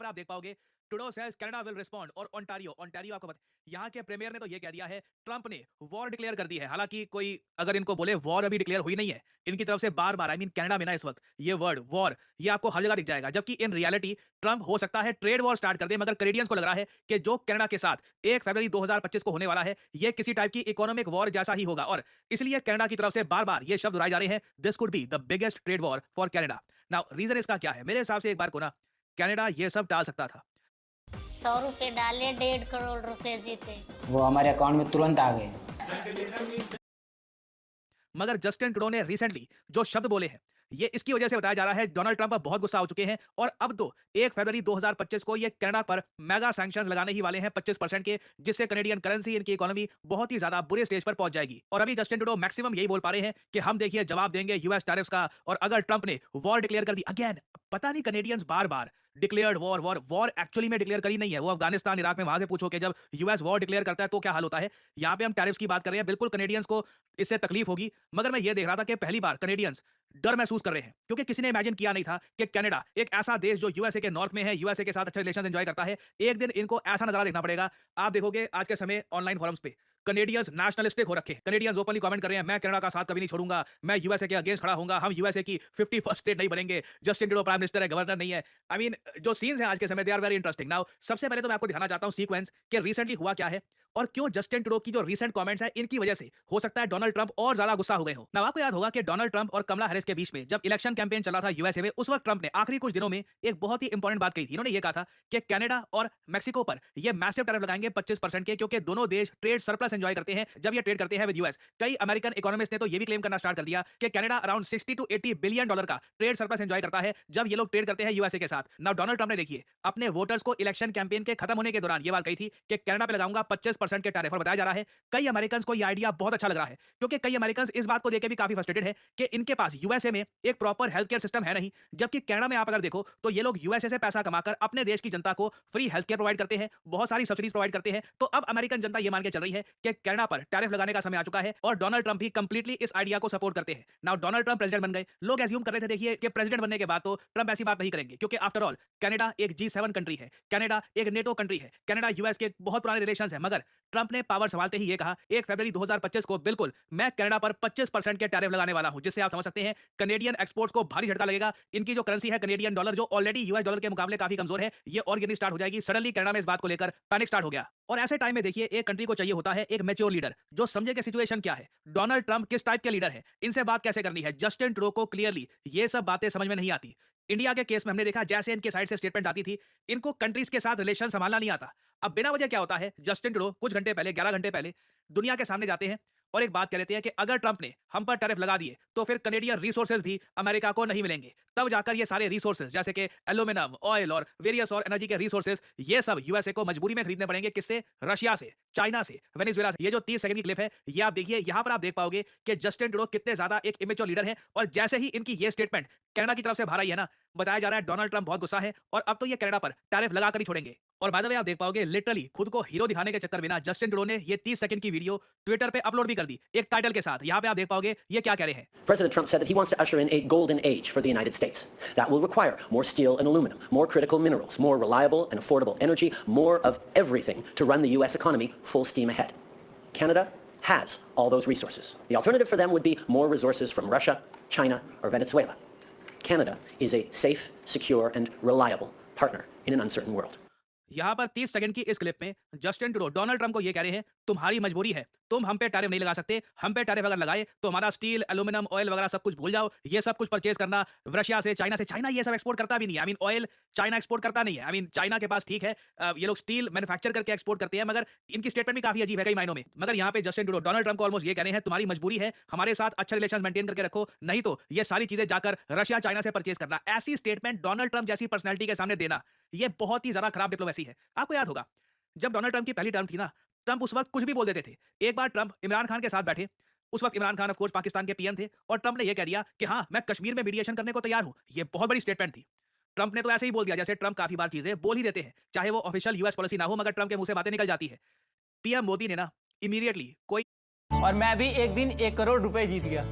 पर आप देख पाओगे Trudeau says Canada will respond, और ओंटारियो आपको पता, यहाँ के प्रीमियर ने तो ये कह दिया है ट्रंप ने वॉर डिक्लेयर कर दी है। हालांकि कोई अगर इनको बोले वॉर अभी डिक्लेयर हुई नहीं है, इनकी तरफ से बार बार कनाडा में ना इस वक्त ये वर्ड वॉर ये आपको हर जगह दिख जाएगा, जबकि इन रियलिटी ट्रंप हो सकता है ट्रेड वॉर स्टार्ट कर दे, मगर कैनेडियंस को लग रहा है कि जो कनाडा के साथ 1 फरवरी 2025 को होने वाला है ये किसी टाइप की इकोनॉमिक वॉर जैसा ही होगा, और इसलिए कनाडा की तरफ से बार बार ये शब्द उड़ाए जा रहे हैं, this could be the biggest trade war for Canada. Now reason इसका क्या है? मेरे हिसाब से एक बार को ना कनाडा ये सब टाल सकता था। 100 रुपए डाले 1.5 करोड़ रुपए जीते। वो हमारे अकाउंट में तुरंत आ गए। मगर जस्टिन ट्रूडो ने रिसेंटली जो शब्द बोले हैं ये इसकी वजह से बताया जा रहा है डोनाल्ड ट्रंप पर बहुत गुस्सा हो चुके हैं, और अब तो 1 फरवरी 2025 को ये कनाडा पर मेगा सैंक्शंस लगाने ही वाले हैं 25% के, जिससे कनेडियन करेंसी इनकी इकोनॉमी बहुत ही ज्यादा बुरे स्टेज पर पहुंच जाएगी। और अभी जस्टिन ट्रूडो मैक्सिमम यही बोल पा रहे हैं कि हम देखिए जवाब देंगे यूएस टैरिफ्स का, और अगर ट्रंप ने वॉर डिक्लेयर कर दी अगेन, पता नहीं कनेडियंस बार बार declared war war war actually में डिक्लेयर करी नहीं है, वो अफगानिस्तान इराक में वहां से पूछो कि जब यूएस वॉर डिक्लेयर करता है तो क्या हाल होता है। यहाँ पे हम टैरिफ्स की बात कर रहे हैं, बिल्कुल कनेडियंस को इससे तकलीफ होगी, मगर मैं ये देख रहा था कि पहली बार कनेडियंस डर महसूस कर रहे हैं, क्योंकि किसी ने इमेजिन किया नहीं था कि कनाडा एक ऐसा देश जो यूएसए के नॉर्थ में है, यूएसए के साथ अच्छे रिलेशन एंजॉय करता है, एक दिन इनको ऐसा नजारा देखना पड़ेगा। आप देखोगे आज के समय ऑनलाइन फोरम्स पे कनेडियंस नेशनलिस्टिक हो रखे हैं, कनेडियंस ओपनली कमेंट कर रहे हैं मैं कनाडा का साथ कभी नहीं छोड़ूंगा, मैं यूएसए के अगेंस्ट खड़ा होऊंगा, हम यूएसए की 51st स्टेट नहीं बनेंगे, जस्टिन ट्रूडो प्राइम मिनिस्टर है, गवर्नर नहीं है। जो सीन्स हैं आज के समय they are very interesting. Now सबसे पहले तो मैं आपको दिखाना चाहता हूं सीक्वेंस कि रिसेंटली हुआ क्या है, और क्यों जस्टिन ट्रूडो की जो रीसेंट कमेंट्स है इनकी वजह से हो सकता है डोनाल्ड ट्रंप और ज्यादा गुस्सा हो गए हो। नाउ आपको याद होगा कि डोनाल्ड ट्रंप और कमला हैरिस के बीच में जब इलेक्शन कैंपेन चला था यूएसए में, उस वक्त ट्रंप ने आखिरी कुछ दिनों में एक बहुत ही इंपॉर्टेंट बात कही थी। इन्होंने ये कहा था कि कनाडा और मेक्सिको पर ये मैसिव टैरिफ लगाएंगे 25% के, क्योंकि दोनों देश ट्रेड सरप्लस एंजॉय करते हैं जब ये ट्रेड करते हैं विद यूएस। कई अमेरिकन इकोनॉमिस्ट ने तो ये भी क्लेम करना स्टार्ट कर दिया कि Canada around 60 to 80 billion dollar का ट्रेड सरप्लस एंजॉय करता है जब ये लोग ट्रेड करते हैं यूएसए के साथ। नाउ डोनाल्ड ट्रंप ने देखिए अपने वोटर्स को इलेक्शन कैंपेन के खत्म होने के दौरान ये बात कही थी कि कनाडा पे लगाऊंगा 25% के टैरिफ, और बताया जा रहा है कई अमेरिकन को यह आइडिया बहुत अच्छा लग रहा है, क्योंकि कई अमेरिकन इस बात को देख के भी काफी फ्रस्ट्रेटेड है कि इनके पास यूएसए में एक प्रॉपर हेल्थ केयर सिस्टम है नहीं, जबकि कनाडा में आप अगर देखो तो ये लोग यूएसए से पैसा कमाकर अपने देश की जनता को फ्री हेल्थ केयर प्रोवाइड करते हैं, बहुत सारी सब्सिडीज प्रोवाइड करते हैं। तो अब अमेरिकन जनता ये मान के चल रही है कि कनाडा पर टैरिफ लगाने का समय आ चुका है, और डोनाल्ड ट्रंप भी कंप्लीटली इस आइडिया को सपोर्ट करते हैं। नाउ डोनाल्ड ट्रंप प्रेसिडेंट बन गए, लोग एज्यूम कर रहे थे देखिए कि प्रेसिडेंट बनने के बाद तो ट्रंप ऐसी बात नहीं करेंगे, क्योंकि आफ्टर ऑल कनाडा एक G7 कंट्री है, कनाडा एक नेटो कंट्री है, कनाडा यूएस के बहुत पुराने रिलेशंस है। मगर ट्रंप ने पावर संभालते ही ये कहा 1 फरवरी 2025 को बिल्कुल मैं कनाडा पर 25% के टैरिफ लगाने वाला हूं, जिससे आप समझ सकते हैं कनेडियन एक्सपोर्ट्स को भारी झटका लगेगा। इनकी जो करेंसी है कनेडियन डॉलर, जो ऑलरेडी यूएस डॉलर के मुकाबले काफी कमजोर है, ये और गिरनी स्टार्ट हो जाएगी। सडनली कनाडा में इस बात को लेकर पैनिक स्टार्ट हो गया, और ऐसे टाइम में देखिए एक कंट्री को चाहिए होता है एक मैच्योर लीडर जो समझे कि सिचुएशन क्या है, डोनाल्ड ट्रंप किस टाइप के लीडर है, इनसे बात कैसे करनी है। जस्टिन ट्रूडो को क्लियरली ये सब बातें समझ में नहीं आती। इंडिया के केस में हमने देखा जैसे इनके साइड से स्टेटमेंट आती थी, इनको कंट्रीज के साथ रिलेशन संभालना नहीं आता। अब बिना वजह क्या होता है, जस्टिन ट्रूडो कुछ घंटे पहले 11 घंटे पहले दुनिया के सामने जाते हैं और एक बात कह लेते हैं कि अगर ट्रंप ने हम पर टैरिफ लगा दिए तो फिर कनेडियन रिसोर्सेज भी अमेरिका को नहीं मिलेंगे। तब जाकर ये सारे रिसोर्सेज जैसे कि एल्यूमिनियम, ऑयल और वेरियस और एनर्जी के रिसोर्सेज ये सब यूएसए को मजबूरी में खरीदने पड़ेंगे। किससे? रशिया से, चाइना से, वेनेजुएला से। ये जो 30 सेकंड की क्लिप है ये आप देखिए, यहां पर आप देख पाओगे कि जस्टिन ट्रूडो कितने ज्यादा एक इमेच्योर लीडर है, और जैसे ही इनकी ये स्टेटमेंट कनाडा की तरफ से बाहर आई है ना, बताया जा रहा है डोनाल्ड ट्रंप बहुत गुस्सा है और अब तो ये कनाडा पर टैरिफ लगा कर ही छोड़ेंगे। और बाय द वे आप देख पाओगे लिटरली खुद को हीरो दिखाने के चक्कर में ना जस्टिन ट्रूडो ने ये 30 सेकंड की वीडियो ट्विटर पे अपलोड भी कर दी एक टाइटल के साथ। यहां पे आप देख पाओगे ये क्या कह रहे हैं। President Trump said that he wants to usher in a golden age for the United States. That will require more steel and aluminum, more critical minerals, more reliable and affordable energy, more of everything to run the U.S. economy full steam ahead. Canada has all those resources. The alternative for them would be more resources from Russia, China, or Venezuela. Canada is a safe, secure, and reliable partner in an uncertain world. यहां पर 30 second की इस clip में Justin Trudeau Donald Trump को ये कह रहे हैं तुम्हारी मजबूरी है, तुम हम पे टैरिफ नहीं लगा सकते, हम पे टैरिफ अगर लगाए तो हमारा स्टील, एल्यूमिनियम, ऑयल वगैरह सब कुछ भूल जाओ, ये सब कुछ परचेज करना रशिया से, चाइना से। चाइना ये सब एक्सपोर्ट करता भी नहीं है। ऑयल चाइना एक्सपोर्ट करता नहीं है। चाइना के पास ठीक है ये लोग स्टील मैन्युफैक्चर करके एक्सपोर्ट करते हैं, मगर इनकी स्टेटमेंट भी काफी अजीब है कई मायनों में। मगर यहाँ पे जस्टिन ट्रूडो डोनाल्ड ट्रंप को ऑलमोस्ट ये कह रहे हैं तुम्हारी मजबूरी है, हमारे साथ अच्छे रिलेशन मेंटेन करके रखो, नहीं तो ये सारी चीजें जाकर रशिया चाइना से परचेज करना। ऐसी स्टेटमेंट डोनाल्ड ट्रंप जैसी पर्सनैलिटी के सामने देना ये बहुत ही ज्यादा खराब डिप्लोमेसी है। आपको याद होगा जब डोनाल्ड ट्रंप की पहली टर्म थी ना, ट्रंप उस वक्त कुछ भी बोल देते थे। एक बार ट्रंप इमरान खान के साथ बैठे, उस वक्त इमरान खान ऑफ कोर्स पाकिस्तान के पीएम थे, और ट्रंप ने यह कह दिया कि हाँ मैं कश्मीर में मीडिएशन करने को तैयार हूं। ये बहुत बड़ी स्टेटमेंट थी। ट्रंप ने तो ऐसे ही बोल दिया जैसे ट्रंप काफी बार चीजें बोल ही देते हैं, चाहे वो ऑफिशियल यूएस पॉलिसी ना हो, मगर ट्रंप के मुंह से बातें निकल जाती है। पीएम मोदी ने ना इमीडिएटली कोई और मैं भी एक दिन 1 करोड़ रुपए जीत गया।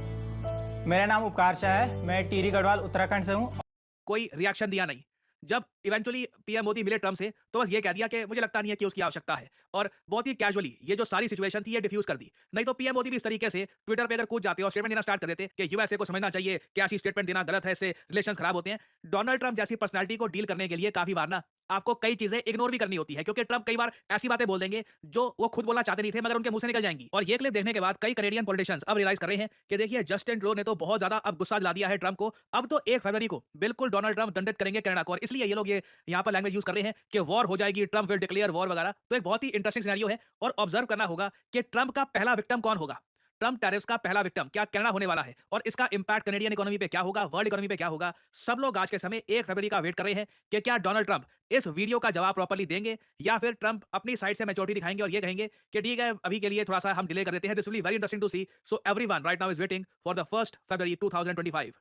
मेरा नाम उपकार शाह है, मैं टिहरी गढ़वाल उत्तराखंड से हूँ। कोई रिएक्शन दिया नहीं। जब इवेंचुअली पीएम मोदी मिले ट्रम्प से तो बस ये कह दिया कि मुझे लगता नहीं है कि उसकी आवश्यकता है, और बहुत ही कैजुअली ये जो सारी सिचुएशन थी ये डिफ्यूज कर दी। नहीं तो पीएम मोदी भी इस तरीके से ट्विटर पे अगर कूद जाते और स्टेटमेंट देना स्टार्ट कर देते कि यूएसए को समझना चाहिए कि ऐसी स्टेटमेंट देना गलत है, इससे रिलेशंस खराब होते हैं। डोनाल्ड ट्रम्प जैसी पर्सनैलिटी को डील करने के लिए काफी बार ना आपको कई चीजें इग्नोर भी करनी होती है, क्योंकि ट्रम्प कई बार ऐसी बातें बोल देंगे जो वो खुद बोलना चाहते नहीं थे मगर उनके मुंह से निकल जाएंगी। और ये क्लिप देखने के बाद कई कनेडियन पॉलिटिशियंस अब रियलाइज कर रहे हैं कि देखिए जस्टिन ट्रूडो ने तो बहुत ज्यादा अब गुस्सा दिला दिया है ट्रम्प को। अब तो 1 फरवरी को बिल्कुल डोनाल्ड ट्रम्प दंडित करेंगे कनाडा को, और इसलिए ये लोग ये यहाँ पर लैंग्वेज यूज कर रहे हैं कि वॉर हो जाएगी, ट्रम्प विल डिक्लेयर वॉर वगैरह। तो एक बहुत ही इंटरेस्टिंग सिनेरियो है और ऑब्जर्व करना होगा कि ट्रम्प का पहला विक्टिम कौन होगा। ट्रम्प टैरिफ्स का पहला विक्टिम क्या कनाडा होने वाला है, और इसका इंपैक्ट कनेडियन इकोनॉमी पे क्या होगा, वर्ल्ड इकोनॉमी पे क्या होगा। सब लोग आज के समय 1 फरवरी का वेट कर रहे हैं कि क्या डोनाल्ड ट्रम्प इस वीडियो का जवाब प्रॉपर्ली देंगे, या फिर ट्रम्प अपनी साइड से मैच्योरिटी दिखाएंगे और ये कहेंगे कि ठीक है अभी के लिए थोड़ा सा हम डिले कर देते हैं। This will be very interesting to see. So everyone right now is waiting for the 1st February 2025।